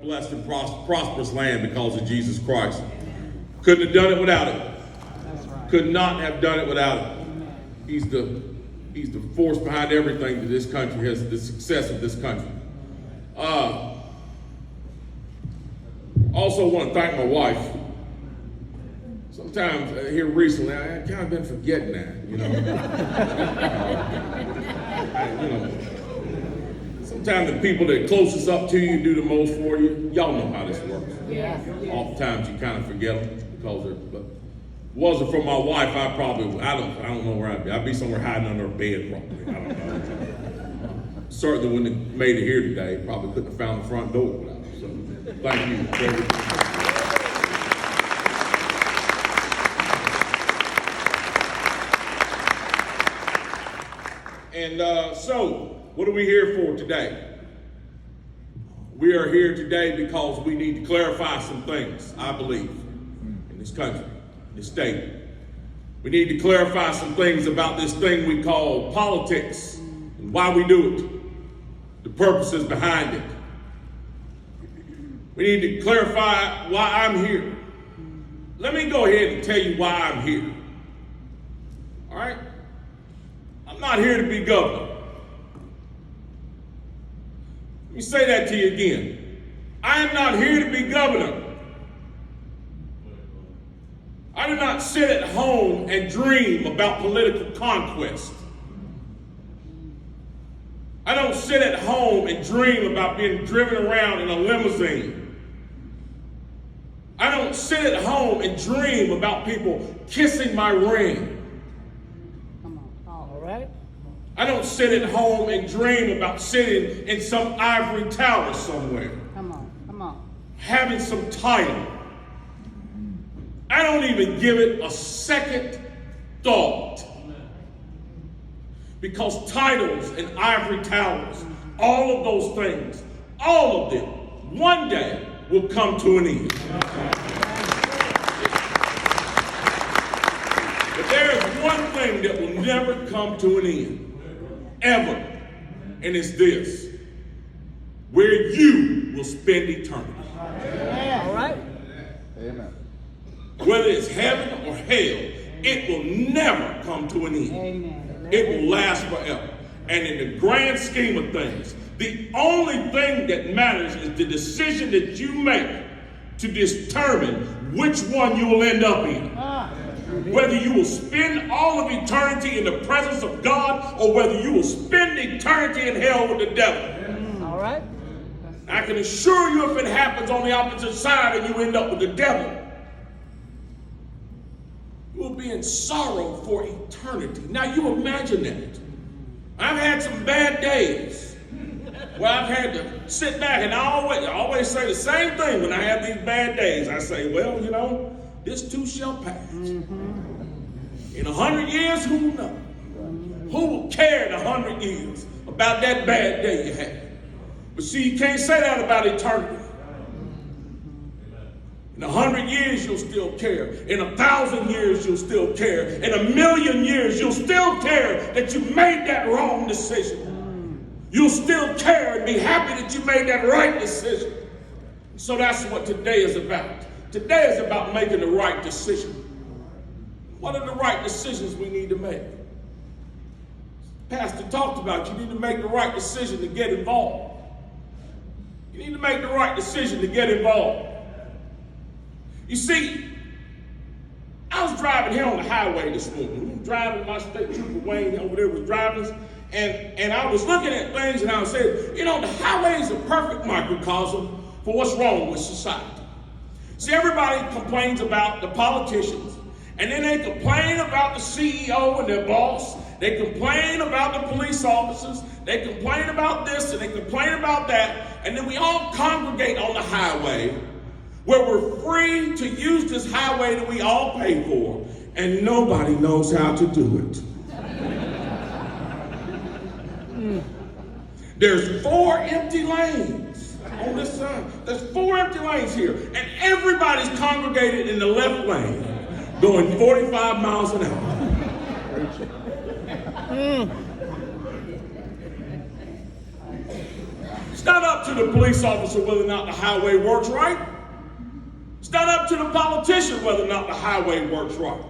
Blessed and prosperous land because of Jesus Christ. Couldn't have done it without it. Could not have done it without it. He's the force behind everything that this country has, the success of this country. Also want to thank my wife. Sometimes here recently, I've kind of been forgetting that, Sometimes the people that are closest up to you do the most for you. Y'all know how this works. Yeah. Oftentimes you kind of forget them because but wasn't for my wife, I don't know where I'd be. I'd be somewhere hiding under a bed probably. I don't know. Certainly when they made it here today, probably couldn't have found the front door without them. So thank you. And so, what are we here for today? We are here today because we need to clarify some things, I believe, in this country, this state. We need to clarify some things about this thing we call politics and why we do it, the purposes behind it. We need to clarify why I'm here. Let me go ahead and tell you why I'm here. All right? I'm not here to be governor. Let me say that to you again. I am not here to be governor. I do not sit at home and dream about political conquest. I don't sit at home and dream about being driven around in a limousine. I don't sit at home and dream about people kissing my ring. I don't sit at home and dream about sitting in some ivory tower somewhere. Come on. Having some title. I don't even give it a second thought. Because titles and ivory towers, all of those things, all of them, one day will come to an end. But there is one thing that will never come to an end. Ever. And it's this. Where you will spend eternity. Yeah. All right. Amen. Whether it's heaven or hell, it will never come to an end. Amen. It will last forever. And in the grand scheme of things, the only thing that matters is the decision that you make to determine which one you will end up in. Whether you will spend all of eternity in the presence of God or whether you will spend eternity in hell with the devil. All right. I can assure you if it happens on the opposite side and you end up with the devil, you will be in sorrow for eternity. Now you imagine that. I've had some bad days where I've had to sit back and I always say the same thing when I have these bad days. I say, well, this too shall pass. In 100 years, who will know? Who will care in 100 years about that bad day you had? But see, you can't say that about eternity. In 100 years, you'll still care. In 1,000 years, you'll still care. In 1,000,000 years, you'll still care that you made that wrong decision. You'll still care and be happy that you made that right decision. So that's what today is about. Today is about making the right decision. What are the right decisions we need to make? Pastor talked about you need to make the right decision to get involved. You need to make the right decision to get involved. You see, I was driving here on the highway this morning. Driving, my state trooper Wayne over there was driving us, and I was looking at things and I was saying, the highway is a perfect microcosm for what's wrong with society. See, everybody complains about the politicians, and then they complain about the CEO and their boss. They complain about the police officers. They complain about this and they complain about that. And then we all congregate on the highway where we're free to use this highway that we all pay for, and nobody knows how to do it. There's 4 empty lanes on this side. There's 4 empty lanes here, and everybody's congregated in the left lane, going 45 miles an hour. It's not up to the police officer whether or not the highway works right. It's not up to the politician whether or not the highway works right.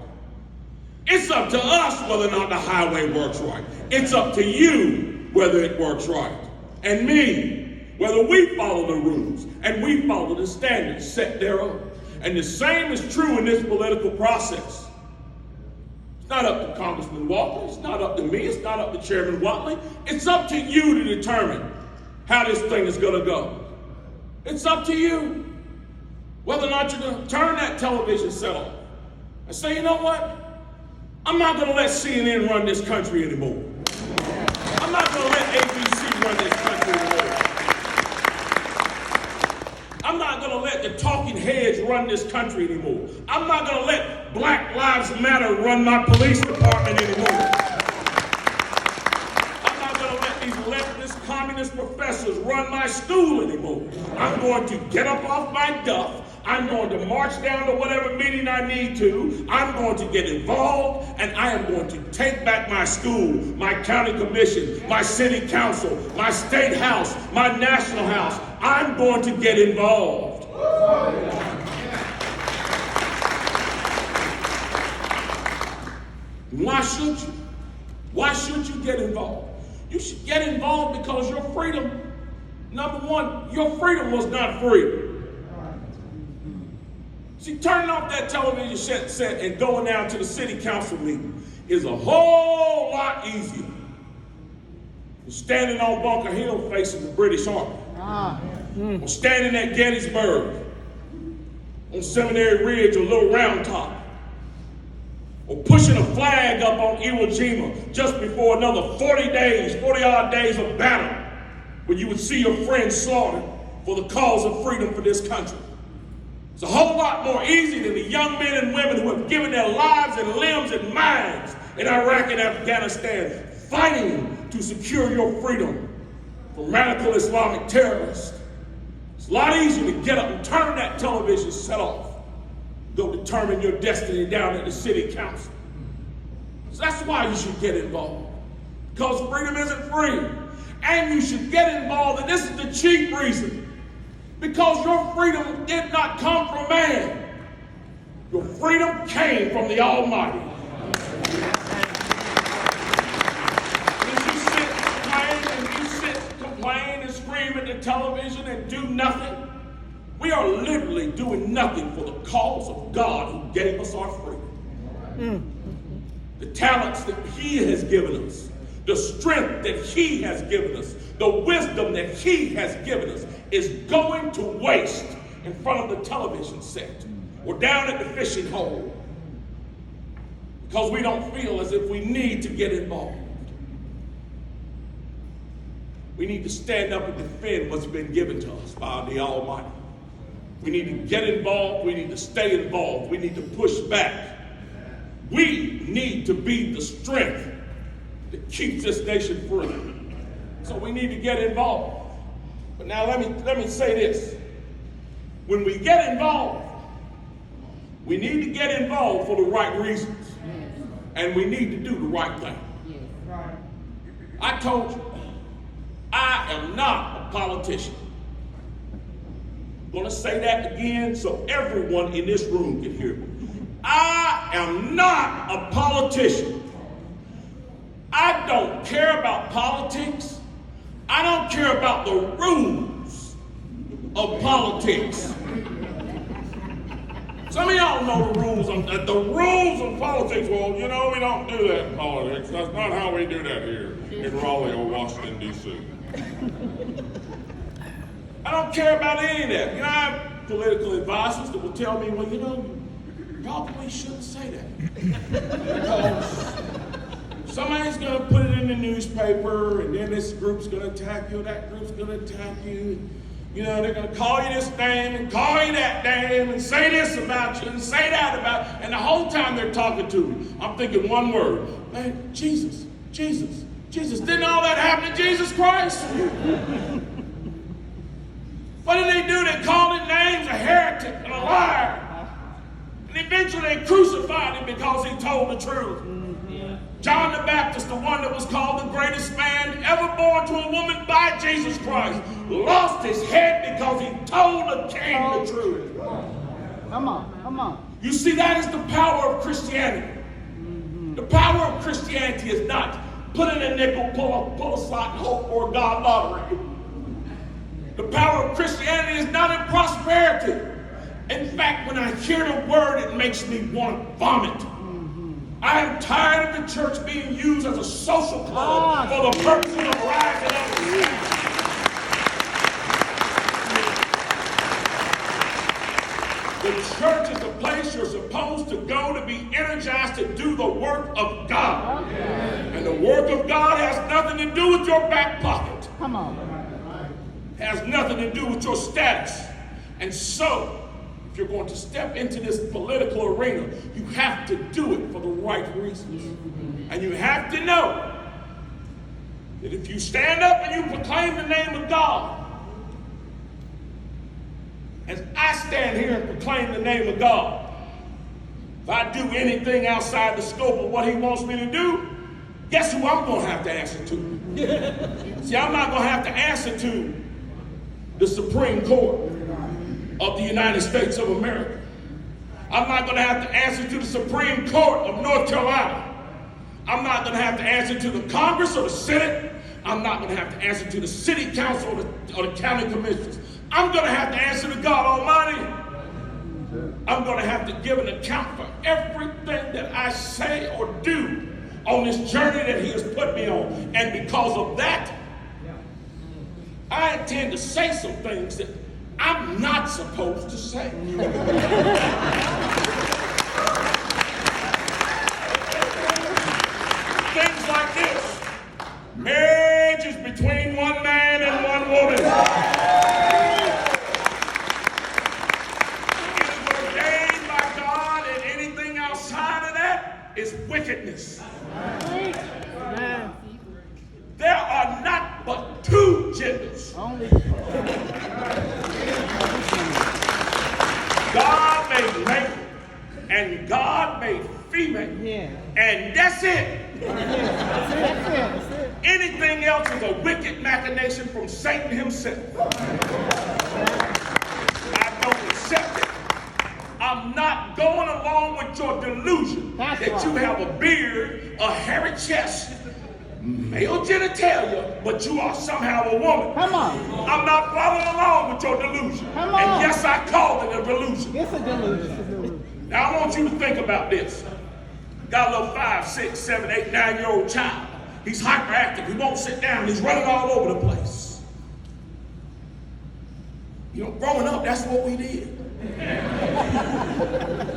It's up to us whether or not the highway works right. It's up to you whether it works right. And me, whether we follow the rules and we follow the standards set thereof. And the same is true in this political process. It's not up to Congressman Walker. It's not up to me. It's not up to Chairman Watley. It's up to you to determine how this thing is going to go. It's up to you whether or not you're going to turn that television set off and say, you know what? I'm not going to let CNN run this country anymore. I'm not going to let ABC run this country anymore. I'm not going to let the talking heads run this country anymore. I'm not going to let Black Lives Matter run my police department anymore. I'm not going to let these leftist communist professors run my school anymore. I'm going to get up off my duff. I'm going to march down to whatever meeting I need to. I'm going to get involved, and I am going to take back my school, my county commission, my city council, my state house, my national house. I'm going to get involved. Why should you? Why should you get involved? You should get involved because your freedom, number one, your freedom was not free. See, turning off that television set and going down to the city council meeting is a whole lot easier than standing on Bunker Hill facing the British Army. Or standing at Gettysburg, on Seminary Ridge or Little Round Top, or pushing a flag up on Iwo Jima just before another 40-odd days of battle, where you would see your friends slaughtered for the cause of freedom for this country. It's a whole lot more easy than the young men and women who have given their lives and limbs and minds in Iraq and Afghanistan, fighting to secure your freedom from radical Islamic terrorists. It's a lot easier to get up and turn that television set off, go determine your destiny down at the city council. So that's why you should get involved, because freedom isn't free. And you should get involved, and this is the chief reason. Because your freedom did not come from man. Your freedom came from the Almighty. If you sit, complain, and scream at the television and do nothing, we are literally doing nothing for the cause of God who gave us our freedom. The talents that He has given us, the strength that He has given us, the wisdom that He has given us is going to waste in front of the television set or down at the fishing hole because we don't feel as if we need to get involved. We need to stand up and defend what's been given to us by the Almighty. We need to get involved. We need to stay involved. We need to push back. We need to be the strength that keeps this nation free. So we need to get involved. But now let me say this. When we get involved, we need to get involved for the right reasons. And we need to do the right thing. I told you, I am not a politician. I'm going to say that again so everyone in this room can hear me. I am not a politician. I don't care about politics. I don't care about the rules of politics. Some of y'all know the rules of politics. Well, you know, we don't do that in politics. That's not how we do that here in Raleigh or Washington, D.C. I don't care about any of that. You know, I have political advisors that will tell me, well, you know, you probably shouldn't say that. Because somebody's going to put it in the newspaper, and then this group's going to attack you, that group's going to attack you. You know, they're going to call you this name and call you that name and say this about you and say that about you. And the whole time they're talking to me, I'm thinking one word. Man, Jesus, Jesus, Jesus. Didn't all that happen to Jesus Christ? What did they do? They called him names, a heretic and a liar. And eventually they crucified him because he told the truth. John the Baptist, the one that was called the greatest man ever born to a woman by Jesus Christ lost his head because he told the king the truth. Come on, come on. You see, that is the power of Christianity. The power of Christianity is not put in a nickel, pull a slot, and hope for a God lottery. The power of Christianity is not in prosperity. In fact, when I hear the word, it makes me want to vomit. I am tired of the church being used as a social club for the purpose of rising up the sound. The church is the place you're supposed to go to be energized to do the work of God. And the work of God has nothing to do with your back pocket. Come on. Has nothing to do with your status. And so, if you're going to step into this political arena, you have to do it for the right reasons. And you have to know that if you stand up and you proclaim the name of God, as I stand here and proclaim the name of God, if I do anything outside the scope of what he wants me to do, guess who I'm going to have to answer to? See, I'm not going to have to answer to the Supreme Court of the United States of America. I'm not going to have to answer to the Supreme Court of North Carolina. I'm not going to have to answer to the Congress or the Senate. I'm not going to have to answer to the City Council or the County Commissioners. I'm going to have to answer to God Almighty. I'm going to have to give an account for everything that I say or do on this journey that he has put me on. And because of that, I intend to say some things that I'm not supposed to say. Things like this. Marriage is between one man and one woman. It is ordained by God, and anything outside of that is wickedness. There are not but two genders. God made male and God made female. Yeah. And that's it. That's it. Anything else is a wicked machination from Satan himself. I don't accept it. I'm not going along with your delusion that you have a beard, a hairy chest, male genitalia, but you are somehow a woman. Come on. I'm not following along with your delusion. Come on. And yes, I call it a delusion. It's a delusion. Now I want you to think about this. Got a little 5, 6, 7, 8, 9-year-old child. He's hyperactive. He won't sit down. He's running all over the place. You know, growing up, that's what we did.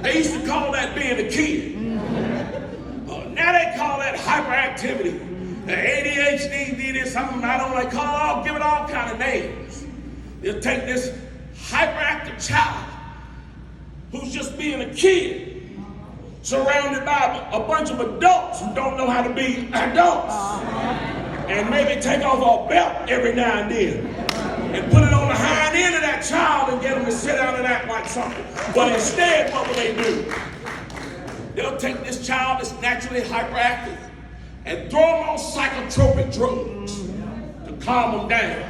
They used to call that being a kid. Now they call that hyperactivity. The ADHD, this, something I don't like, give it all kind of names. They'll take this hyperactive child who's just being a kid, surrounded by a bunch of adults who don't know how to be adults, and maybe take off a belt every now and then, and put it on the hind end of that child and get them to sit down and act like something. But instead, what will they do? They'll take this child that's naturally hyperactive and throw them on psychotropic drugs to calm them down.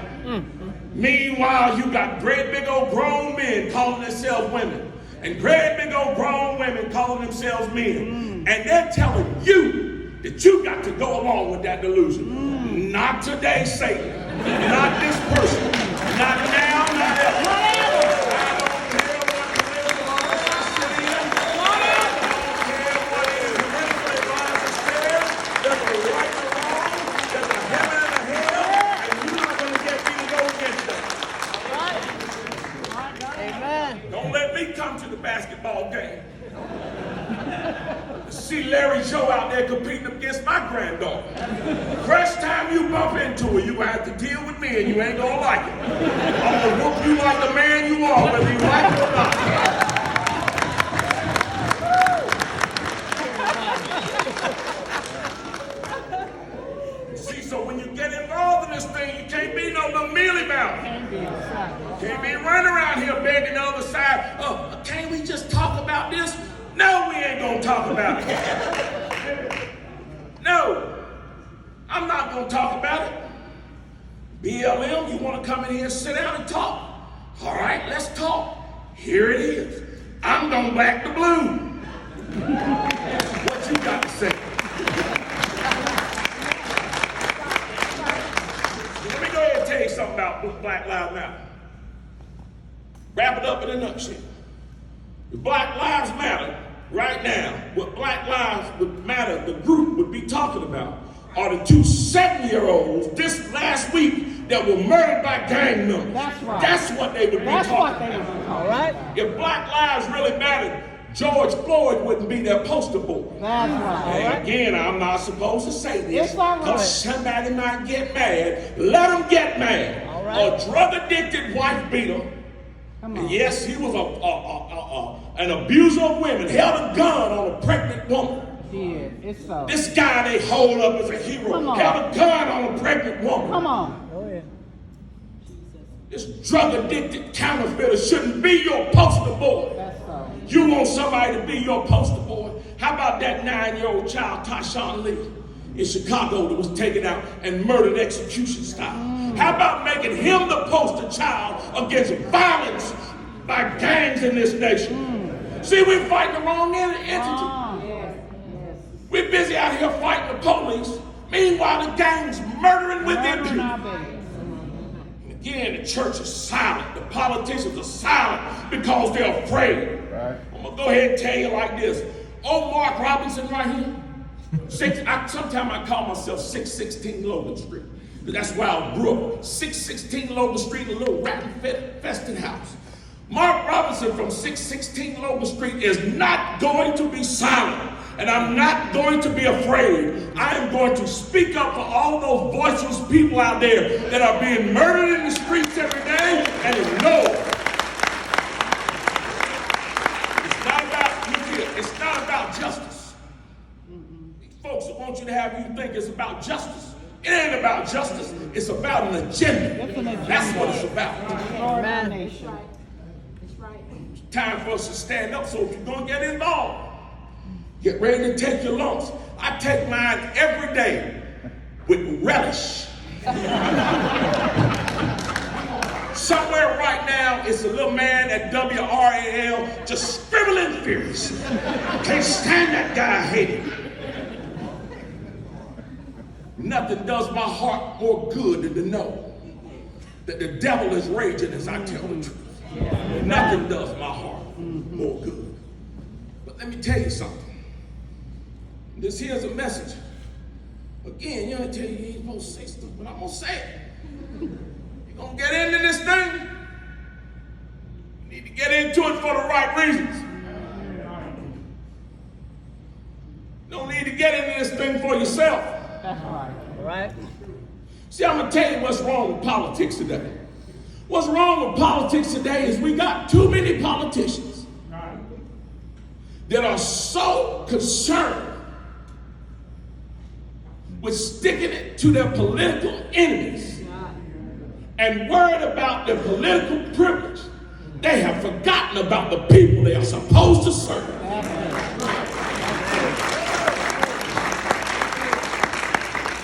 Meanwhile, you got great big old grown men calling themselves women, and great big old grown women calling themselves men. And they're telling you that you got to go along with that delusion. Not today, Satan. Not this person. Not now, not ever. I don't care what political office I sit in. I don't care what politically advisors say. There's a right and a wrong. There's a heaven and a hell. And you're not going to get me to go against that. Amen. Don't let me come to the basketball game. See Larry Joe out there competing against my granddaughter. First time you bump into her, you gonna have to deal with me and you ain't gonna like it. I'm gonna whoop you like the man you are, whether you like it or not. See, so when you get involved in this thing, you can't be no little mealy mouth. Can't be running around here begging the other side, can't we just talk about this? No, we ain't gonna talk about it. No. I'm not going to talk about it. BLM, you want to come in here and sit down and talk? All right, let's talk. Here it is. I'm going back to blue. What you got to say? Let me go ahead and tell you something about Black Lives Matter. Wrap it up in a nutshell. The Black Lives Matter right now, what Black Lives would Matter, the group would be talking about, are the two 7-year-olds this last week that were murdered by gang members. That's right. That's what they would be That's talking what they about. would be. All right. If Black Lives really mattered, George Floyd wouldn't be their poster boy. That's right. All And right. again, I'm not supposed to say this It's all right. because somebody might get mad. Let them get mad. All right. A drug-addicted wife beater. Come on. And yes, he was an abuser of women, held a gun on a pregnant woman. Yeah, it's so. This guy they hold up as a hero, Come on. held a gun on a pregnant woman. Come on. Oh yeah. This drug-addicted counterfeiter shouldn't be your poster boy. That's so. You want somebody to be your poster boy? How about that 9-year-old child, Tyshawn Lee, in Chicago that was taken out and murdered execution style? How about making him the poster child against violence by gangs in this nation? See, we're fighting the wrong entity. We're busy out here fighting the police. Meanwhile, the gangs murdering within Murdering our people. babies. Again, the church is silent. The politicians are silent because they're afraid. Right. I'm going to go ahead and tell you like this. Old Mark Robinson right here. Sometimes I call myself 616 Logan Street. That's where I grew up. 616 Logan Street, a little rat-infested house. Mark Robinson from 616 Logan Street is not going to be silent. And I'm not going to be afraid. I am going to speak up for all those voiceless people out there that are being murdered in the streets every day and ignored. It's not about justice. These folks want you to have you think it's about justice. It ain't about justice. It's about an agenda. It's an agenda. That's what it's about. Lord, our nation. It's time for us to stand up. So if you're going to get involved, get ready to take your lumps. I take mine every day with relish. Somewhere right now, it's a little man at WRAL just scribbling furious. Can't stand that guy, I hate him. Nothing does my heart more good than to know that the devil is raging as I tell the truth. Nothing does my heart more good. But let me tell you something. This here's a message. Again, you know, I tell you, you ain't supposed to say stuff, but I'm going to say it. You're going to get into this thing. You need to get into it for the right reasons. You don't need to get into this thing for yourself. That's right. All right. See, I'm going to tell you what's wrong with politics today. What's wrong with politics today is we got too many politicians that are so concerned with sticking it to their political enemies and worried about their political privilege. They have forgotten about the people they are supposed to serve.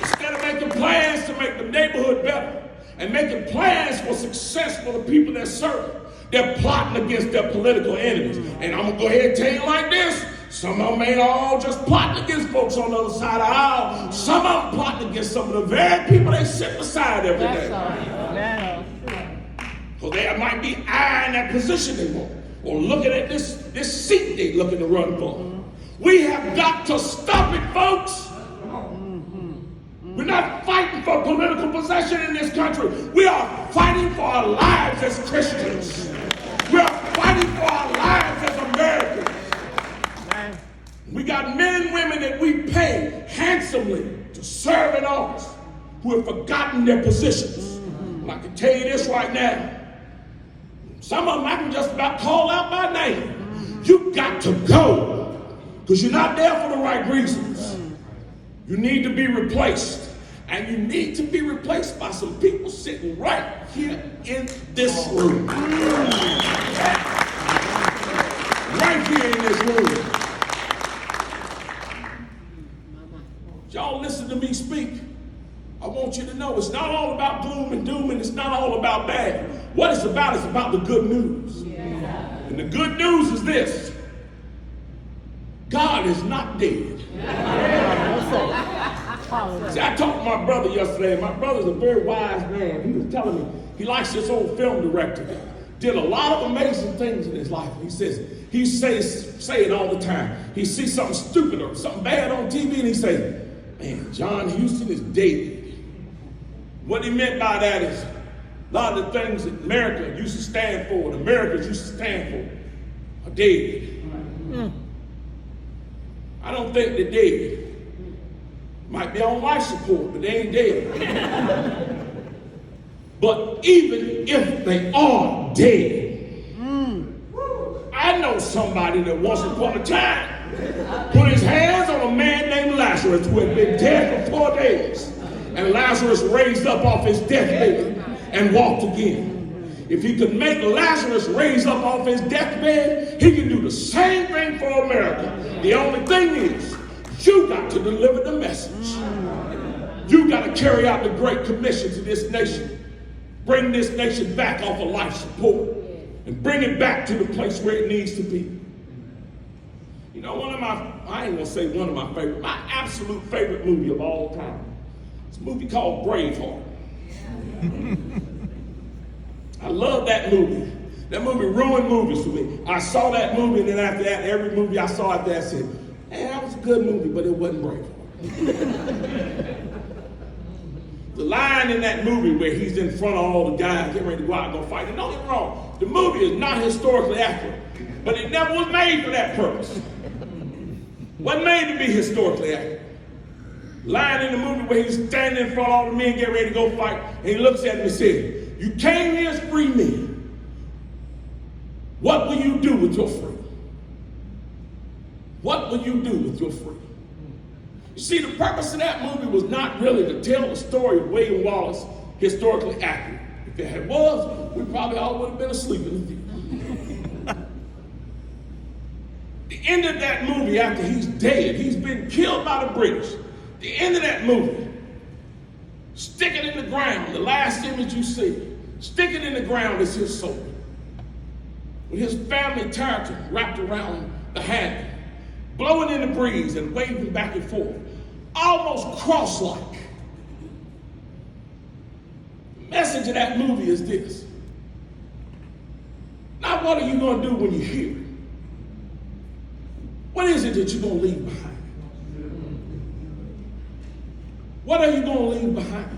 Instead of making plans to make the neighborhood better and making plans for success for the people they're serving, they're plotting against their political enemies. And I'm going to go ahead and tell you like this. Some of them ain't all just plotting against folks on the other side of the aisle. Some of them plotting against some of the very people they sit beside every day. So they might be eyeing that position they want or looking at this seat they looking to run for. We have got to stop it, folks. We're not fighting for political possession in this country. We are fighting for our lives as Christians. We are fighting for our lives as Americans. We got men and women that we pay handsomely to serve in office who have forgotten their positions. And I can tell you this right now. Some of them I can just about call out by name. You got to go because you're not there for the right reasons. You need to be replaced. And you need to be replaced by some people sitting right here in this room. Right here in this room. Y'all listen to me speak. want you to know it's not all about gloom and doom, and it's not all about bad. What it's about is about the good news. And the good news is this: God is not dead. See, I talked to my brother yesterday, and my brother's a very wise man. He was telling me he likes this old film director that did a lot of amazing things in his life. He says it all the time. He sees something stupid or something bad on TV, and he says, "Man, John Houston is dead." What he meant by that is a lot of the things that America used to stand for, the Americans used to stand for, are dead. I don't think they're dead. Might be on life support, but they ain't dead. But even if they are dead, I know somebody that once upon a time put his hands on a man named Lazarus who had been dead for 4 days. And Lazarus raised up off his deathbed and walked again. If he could make Lazarus raise up off his deathbed, he can do the same thing for America. The only thing is, you got to deliver the message. You got to carry out the great commission to this nation. Bring this nation back off of life support and bring it back to the place where it needs to be. You know, I ain't gonna say one of my favorite, my absolute favorite movie of all time. It's a movie called Braveheart. I love that movie. That movie ruined movies for me. I saw that movie, and then after that, every movie I saw after that, I said, "Man, that was a good movie, but it wasn't Braveheart." The line in that movie where he's in front of all the guys getting ready to go out and go fight. And don't get me wrong, the movie is not historically accurate, but it never was made for that purpose. Wasn't made to be historically accurate. Line in the movie where he's standing in front of all the men getting ready to go fight, and he looks at him and says, "You came here as free men. What will you do with your freedom? What will you do with your freedom?" You see, the purpose of that movie was not really to tell the story of William Wallace historically accurate. If it was, we probably all would have been asleep in the theater. The end of that movie, after he's dead, he's been killed by the British. The end of that movie, stick it in the ground, the last image you see, stick it in the ground is his soul. With his family turtle wrapped around the handle, blowing in the breeze and waving back and forth, almost cross-like. The message of that movie is this: not what are you going to do when you hear it. What is it that you're going to leave behind? What are you going to leave behind?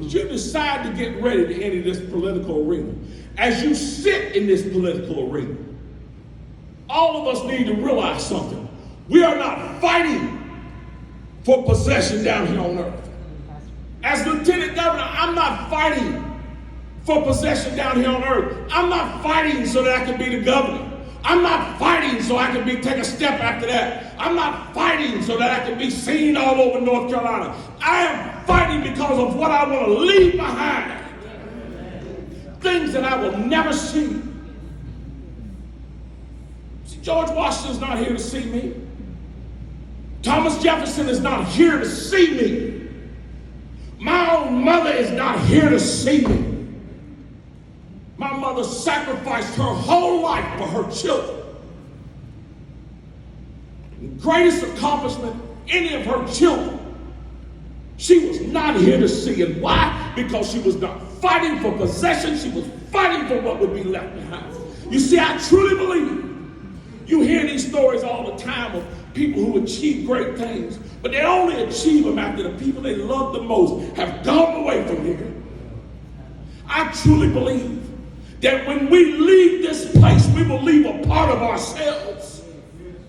As you decide to get ready to enter this political arena, as you sit in this political arena, all of us need to realize something. We are not fighting for possession down here on earth. As Lieutenant Governor, I'm not fighting for possession down here on earth. I'm not fighting so that I can be the governor. I'm not fighting so I can take a step after that. I'm not fighting so that I can be seen all over North Carolina. I am fighting because of what I want to leave behind. Things that I will never see. See, George Washington's not here to see me. Thomas Jefferson is not here to see me. My own mother is not here to see me. My mother sacrificed her whole life for her children. The greatest accomplishment any of her children, she was not here to see. And why? Because she was not fighting for possession. She was fighting for what would be left behind. You see, I truly believe you hear these stories all the time of people who achieve great things, but they only achieve them after the people they love the most have gone away from here. I truly believe that when we leave this place, we will leave a part of ourselves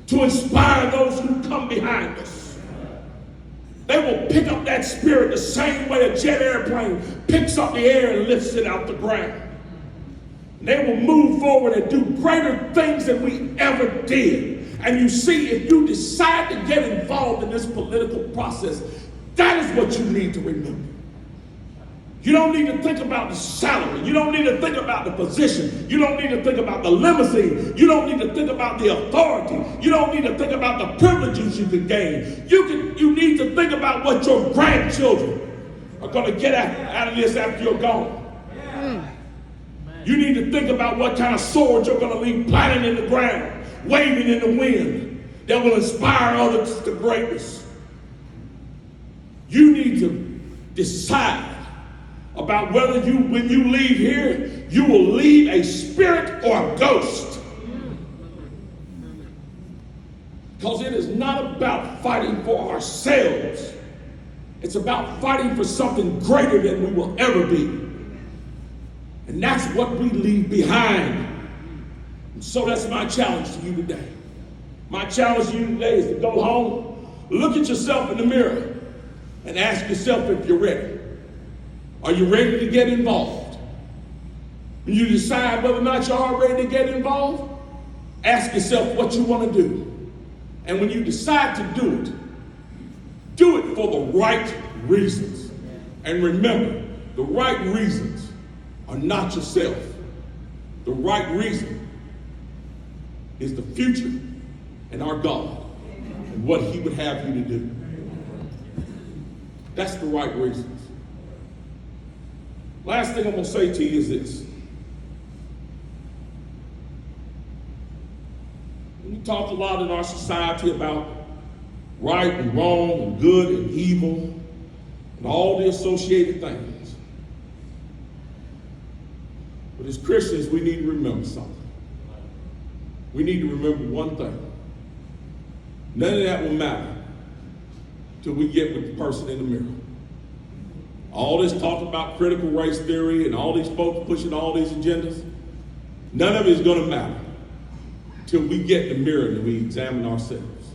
to inspire those who come behind us. They will pick up that spirit the same way a jet airplane picks up the air and lifts it out the ground. They will move forward and do greater things than we ever did. And you see, if you decide to get involved in this political process, that is what you need to remember. You don't need to think about the salary. You don't need to think about the position. You don't need to think about the limousine. You don't need to think about the authority. You don't need to think about the privileges you can gain. You need to think about what your grandchildren are going to get out of this after you're gone. You need to think about what kind of sword you're going to leave planted in the ground, waving in the wind, that will inspire others to greatness. You need to decide about whether when you leave here, you will leave a spirit or a ghost. Because it is not about fighting for ourselves. It's about fighting for something greater than we will ever be. And that's what we leave behind. And so that's my challenge to you today. My challenge to you today is to go home, look at yourself in the mirror, and ask yourself if you're ready. Are you ready to get involved? When you decide whether or not you are ready to get involved, ask yourself what you want to do. And when you decide to do it for the right reasons. And remember, the right reasons are not yourself. The right reason is the future and our God and what He would have you to do. That's the right reasons. Last thing I'm going to say to you is this. We talk a lot in our society about right and wrong and good and evil and all the associated things. But as Christians, we need to remember something. We need to remember one thing. None of that will matter till we get with the person in the mirror. All this talk about critical race theory and all these folks pushing all these agendas, none of it is going to matter till we get in the mirror and we examine ourselves.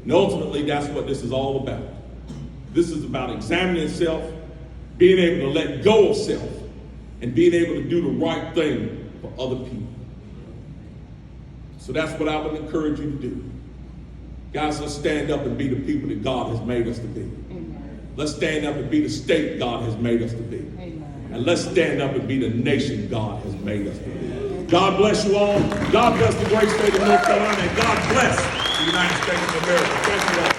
And ultimately, that's what this is all about. This is about examining self, being able to let go of self, and being able to do the right thing for other people. So that's what I would encourage you to do. Guys, let's stand up and be the people that God has made us to be. Amen. Let's stand up and be the state God has made us to be. Amen. And let's stand up and be the nation God has made us to be. God bless you all. God bless the great state of North Carolina. And God bless the United States of America. Thank you all.